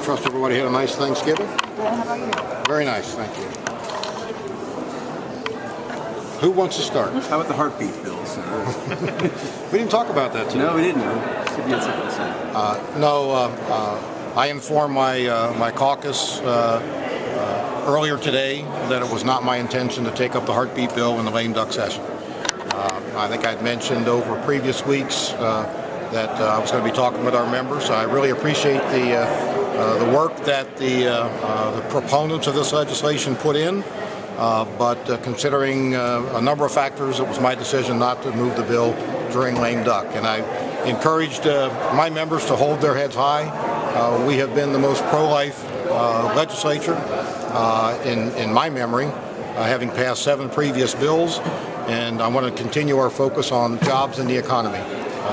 trust everybody had a nice Thanksgiving. Yeah, how about you? Very nice, thank you. Who wants to start? How about the heartbeat bill, Senator? We didn't talk about that today. No, we didn't. Said you had something to say. I informed my caucus earlier today that it was not my intention to take up the heartbeat bill in the lame duck session. I think I'd mentioned over previous weeks that I was going to be talking with our members. I really appreciate the work that the proponents of this legislation put in. But considering a number of factors, it was my decision not to move the bill during lame duck. And I encouraged my members to hold their heads high. We have been the most pro-life legislature in my memory, having passed 7 previous bills. And I want to continue our focus on jobs and the economy.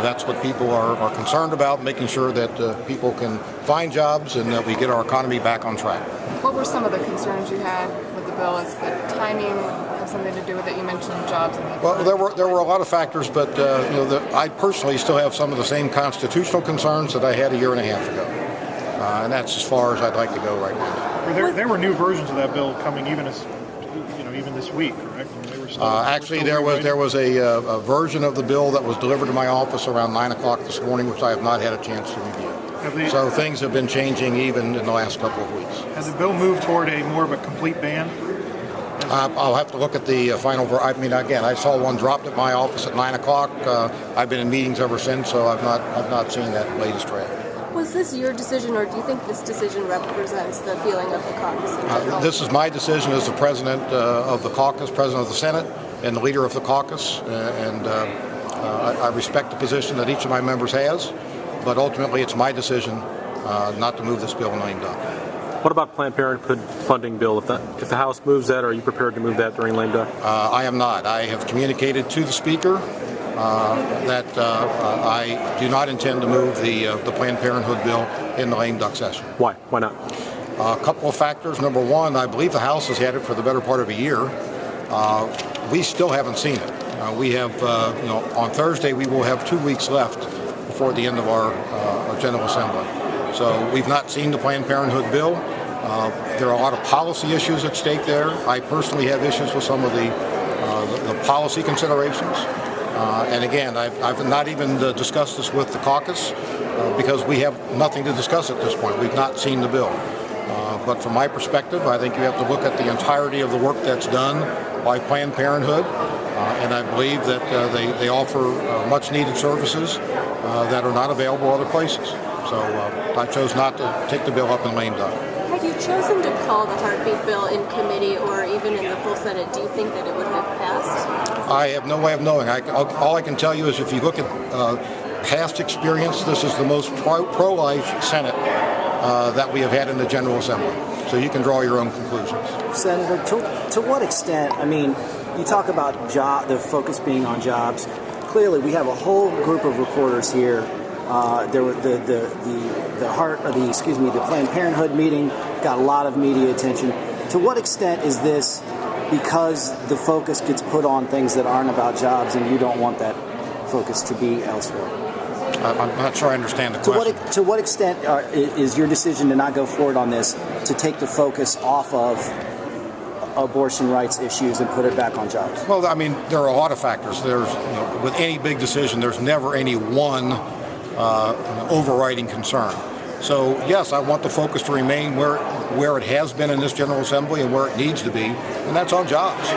That's what people are concerned about, making sure that people can find jobs and that we get our economy back on track. What were some of the concerns you had with the bill? Is the timing have something to do with it? You mentioned jobs and the economy. Well, there were a lot of factors, but I personally still have some of the same constitutional concerns that I had a year and a half ago, and that's as far as I'd like to go right now. There were new versions of that bill coming even this week, correct? Actually, there was a version of the bill that was delivered to my office around 9 o'clock this morning, which I have not had a chance to review. So things have been changing even in the last couple of weeks. Has the bill moved toward more of a complete ban? I'll have to look at the final. I mean, again, I saw one dropped at my office at 9 o'clock. I've been in meetings ever since, so I've not seen that latest draft. Was this your decision, or do you think this decision represents the feeling of the caucus in general? This is my decision as the president of the caucus, president of the Senate, and the leader of the caucus. I respect the position that each of my members has, but ultimately it's my decision not to move this bill in lame duck. What about Planned Parenthood funding bill? If the House moves that, are you prepared to move that during lame duck? I am not. I have communicated to the Speaker that I do not intend to move the Planned Parenthood bill in the lame duck session. Why? Why not? A couple of factors. Number one, I believe the House has had it for the better part of a year. We still haven't seen it. We have, on Thursday we will have 2 weeks left before the end of our General Assembly. So we've not seen the Planned Parenthood bill. There are a lot of policy issues at stake there. I personally have issues with some of the policy considerations. And again, I've not even discussed this with the caucus because we have nothing to discuss at this point. We've not seen the bill. But from my perspective, I think you have to look at the entirety of the work that's done by Planned Parenthood. And I believe that they offer much-needed services that are not available other places. So I chose not to take the bill up in lame duck. Had you chosen to call the heartbeat bill in committee or even in the full Senate, do you think that it would have passed? I have no way of knowing. All I can tell you is if you look at past experience, this is the most pro-life Senate that we have had in the General Assembly. So you can draw your own conclusions. Senator, to what extent, I mean, you talk about the focus being on jobs. Clearly, we have a whole group of reporters here. There were the Planned Parenthood meeting got a lot of media attention. To what extent is this because the focus gets put on things that aren't about jobs, and you don't want that focus to be elsewhere? I'm not sure I understand the question. To what extent is your decision to not go forward on this to take the focus off of abortion rights issues and put it back on jobs? Well, I mean, there are a lot of factors. With any big decision, there's never any one overriding concern. So, yes, I want the focus to remain where it has been in this General Assembly and where it needs to be, and that's on jobs.